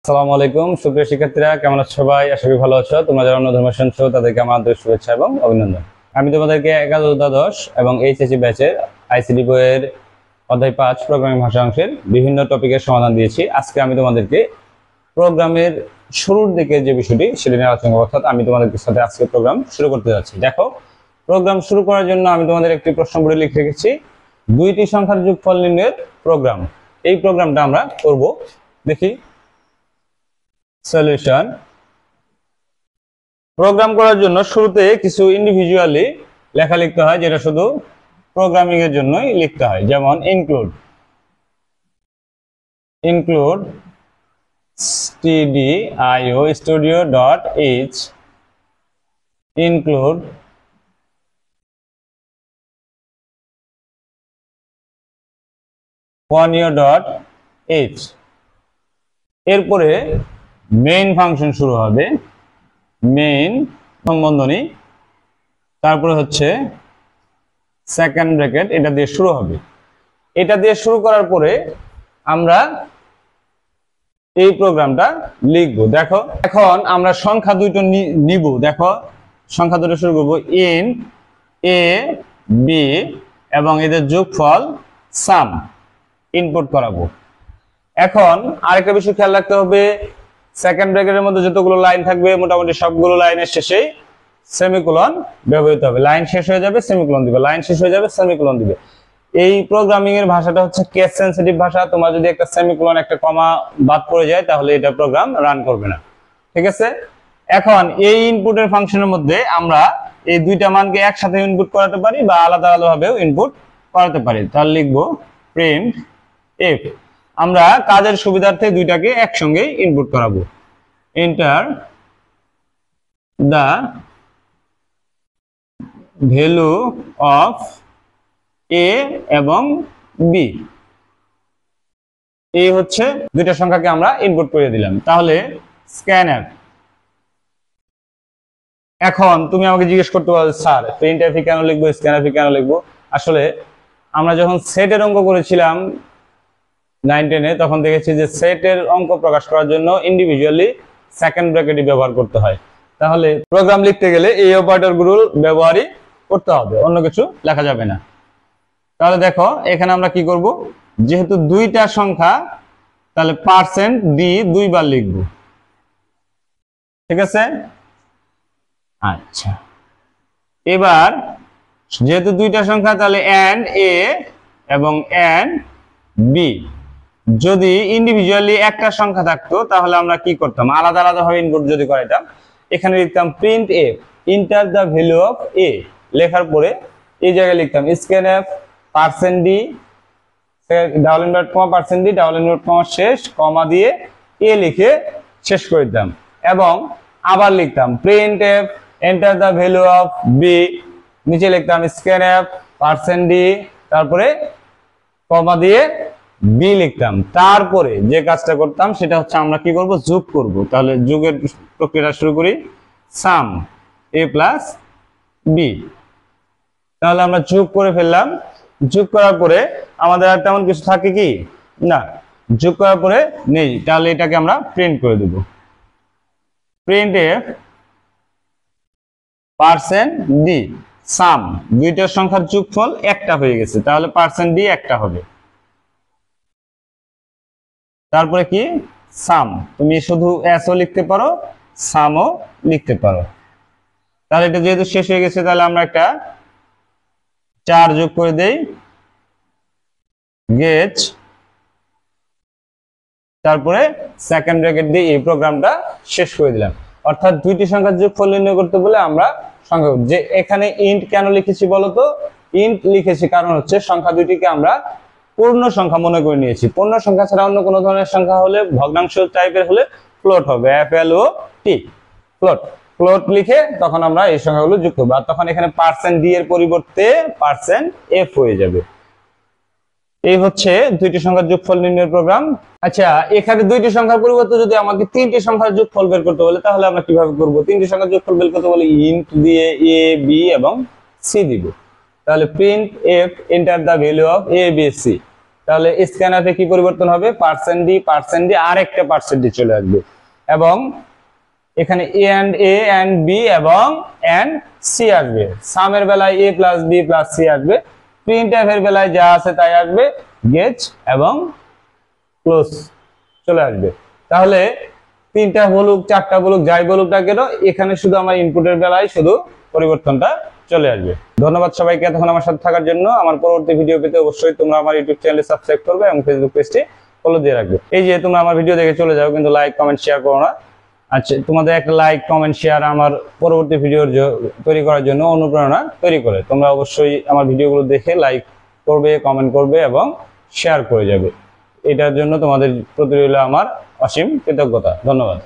আসসালামু আলাইকুম সুপ্রিয় শিক্ষার্থীরা, কেমন আছো সবাই? আশা করি ভালো আছো। তোমরা যারা অন্য ধর্মের শুনছো তাদেরকে আমার আন্তরিক শুভেচ্ছা এবং অভিনন্দন। আমি তোমাদেরকে একাদশ দ্বাদশ এবং এইচএসসি ব্যাচের আইসিটি বইয়ের অধ্যায় 5 প্রোগ্রামিং ভাষা অংশের বিভিন্ন টপিকের সমাধান দিয়েছি। আজকে আমি তোমাদেরকে প্রোগ্রামের শুরুর দিকে যে বিষয়টি সেটা নিয়ে আলোচনা করব, অর্থাৎ আমি তোমাদের সাথে আজকে প্রোগ্রাম শুরু করতে যাচ্ছি। দেখো, প্রোগ্রাম শুরু করার জন্য আমি তোমাদের একটি প্রশ্ন বোর্ডে লিখে রেখেছি, দুইটি সংখ্যার যোগফল নির্ণয়ের প্রোগ্রাম। এই প্রোগ্রামটা আমরা করব। দেখি সলিউশন। প্রোগ্রাম করার জন্য শুরুতে কিছু ইন্ডিভিজুয়ালি লেখা লিখতে হয়, যেটা শুধু প্রোগ্রামিং এর জন্যই লিখতে হয়। যেমন include stdio studio.h include ponyo.h। এরপরে মেইন ফাংশন শুরু হবে, মেইন বন্ধনী, তারপরে হচ্ছে সেকেন্ড ব্র্যাকেট, এটা দিয়ে শুরু হবে। এটা দিয়ে শুরু করার পরে আমরা এই প্রোগ্রামটা লিখব। দেখো, এখন আমরা সংখ্যা দুটো নিব। দেখো, সংখ্যা দুটো শুরু করব, ইন এ বি এবং এদের যোগফল সাম ইনপুট করাবো। এখন আরেকটা বিষয় খেয়াল রাখতে হবে, সেকেন্ড ব্র্যাকেটের মধ্যে যতগুলো লাইন থাকবে মোটামুটি সবগুলো লাইনের শেষেই সেমিকোলন ব্যবহৃত হবে। লাইন শেষ হয়ে যাবে সেমিকোলন দিবে, লাইন শেষ হয়ে যাবে সেমিকোলন দিবে। এই প্রোগ্রামিং এর ভাষাটা হচ্ছে কেস সেনসিটিভ ভাষা। তোমার যদি একটা সেমিকোলন একটা কমা বাদ পড়ে যায় তাহলে এটা প্রোগ্রাম রান করবে না, ঠিক আছে? এখন এই ইনপুটের ফাংশনের মধ্যে আমরা এই দুইটা মানকে একসাথে ইনপুট করাতে পারি বা আলাদা আলাদাভাবেও ইনপুট করাতে পারি। তাহলে লিখবো প্রিন্ট এফ। আমরা কাজের সুবিধার্থে দুইটাকে একসঙ্গে ইনপুট করাবো। এন্টার দা ভ্যালু অফ এ এবং বি। এই হচ্ছে দুইটা সংখ্যাকে আমরা ইনপুট করে দিলাম। তাহলে স্ক্যানএফ। এখন তুমি আমাকে জিজ্ঞেস করতে পারো, স্যার প্রিন্টএফ কেন লিখবো, স্ক্যানএফ কেন লিখবো? আসলে আমরা যখন সেটের অঙ্ক করেছিলাম 9-10-এ, তখন দেখেছি যে সেটের অঙ্ক প্রকাশ করার জন্য ইন্ডিভিজুয়ালি সেকেন্ড ব্র্যাকেটই ব্যবহার করতে হয়। তাহলে প্রোগ্রাম লিখতে গেলে এই অপারেটরগুলো ব্যবহারই করতে হবে, অন্য কিছু লেখা যাবে না। তাহলে দেখো, এখানে আমরা কি করব, যেহেতু দুইটা সংখ্যা তাহলে পার্সেন্ট ডি দুইবার লিখব, ঠিক আছে? আচ্ছা, এবার যেহেতু দুইটা সংখ্যা তাহলে এন্ড এ এবং এন্ড বি। যদি ইন্ডিভিজুয়ালি একটা সংখ্যা থাকতো তাহলে আমরা কি করতাম, আলাদা আলাদা ভাবে ইনপুট যদি করাইতাম। এখানে লিখতাম printf enter the value of a, লেখার পরে এই জায়গায় লিখতাম scanf percent d double invert comma percent d double invert comma শেষ কমা দিয়ে এ লিখে শেষ করে দিতাম। এবং আবার লিখতাম printf enter the value of B, নিচে লিখতাম স্ক্যানএফ পার্সেন্ট ডি তারপরে কমা দিয়ে বি লিখতাম। তারপরে যে কাজটা করতাম সেটা হচ্ছে আমরা কি করব, যোগ করব। তাহলে যোগের প্রক্রিয়াটা শুরু করি, সাম এ প্লাস বি। তাহলে আমরা যোগ করে ফেললাম। যোগ করার পরে আমাদের আর তেমন কিছু থাকে কি না, যোগ করার পরে নেই। তাহলে এটাকে আমরা প্রিন্ট করে দেব, প্রিন্ট এফ পার্সেন্ট ডি সাম। দুইটার সংখ্যার যোগফল একটা হয়ে গেছে, তাহলে পার্সেন্ট ডি একটা হবে। তারপরে কি সাম, তুমি শুধু এসও লিখতে পারো সামও লিখতে পারো। তাহলে এটা যেহেতু শেষ হয়ে গেছে তাহলে আমরা একটা 4 যোগ করে দেই, গেট, তারপরে সেকেন্ড ব্র্যাকেট দিয়ে এই প্রোগ্রামটা শেষ করে দিলাম। অর্থাৎ দুইটি সংখ্যার যোগফল নির্ণয় করতে বলে আমরা সংখ্যা যে এখানে ইন্ট কেন লিখেছি বলতো, ইন্ট লিখেছি কারণ হচ্ছে সংখ্যা দুইটিকে আমরা পূর্ণ সংখ্যা মনে করে নিয়েছি। পূর্ণ সংখ্যা ছাড়া অন্য কোনো ধরনের সংখ্যা হলে, ভগ্নাংশ টাইপের হলে ফ্লোট হবে, FLOT ফ্লোট। ফ্লোট লিখে তখন আমরা এই সংখ্যাগুলো যুক্ত করব, আর তখন এখানে পার্সেন্ট ডি এর পরিবর্তে পার্সেন্ট এফ হয়ে যাবে। এই হচ্ছে দুইটি সংখ্যার যোগফল নির্ণয়ের প্রোগ্রাম। আচ্ছা, এখানে দুইটি সংখ্যার পরিবর্তে যদি আমাকে তিনটি সংখ্যার যোগফল বের করতে বলে তাহলে আমরা কিভাবে করব? তিনটি সংখ্যার যোগফল বের করতে বলে ইন্ট দিয়ে এ বি এবং সি দিব। তাহলে printf enter the value of A B C. তাহলে স্ক্যানআপে কি পরিবর্তন হবে, %d আর একটা %d চলে আসবে, এবং এখানে এ এন্ড বি এবং এন্ড সি আসবে। সামের বেলায় a plus B plus C আসবে, প্রিন্টএফ এর বেলায় যা আছে তাই আসবে, গেট এবং ক্লোজ চলে আসবে। তাহলে তিনটা বলুক চারটা বলুক যাই বলুক না কেন, এখানে শুধু আমার ইনপুটের বেলায় শুধু পরিবর্তনটা চলে আসবে। ধন্যবাদ সবাইকে এতক্ষণ আমার সাথে থাকার জন্য। আমার পরবর্তী ভিডিও পেতে অবশ্যই তোমরা আমার ইউটিউব চ্যানেলে সাবস্ক্রাইব করবে এবং ফেসবুক পেজটি ফলো দিয়ে রাখবে। এই যে তোমরা আমার ভিডিও দেখে চলে যাও কিন্তু লাইক কমেন্ট শেয়ার করো না। আচ্ছা, তোমাদের একটা লাইক কমেন্ট শেয়ার আমার পরবর্তী ভিডিও তৈরি করার জন্য অনুপ্রেরণা তৈরি করে। তোমরা অবশ্যই আমার ভিডিওগুলো দেখে লাইক করবে, কমেন্ট করবে এবং শেয়ার করে যাবে। এটার জন্য তোমাদের প্রতি রইল আমার অসীম কৃতজ্ঞতা। ধন্যবাদ।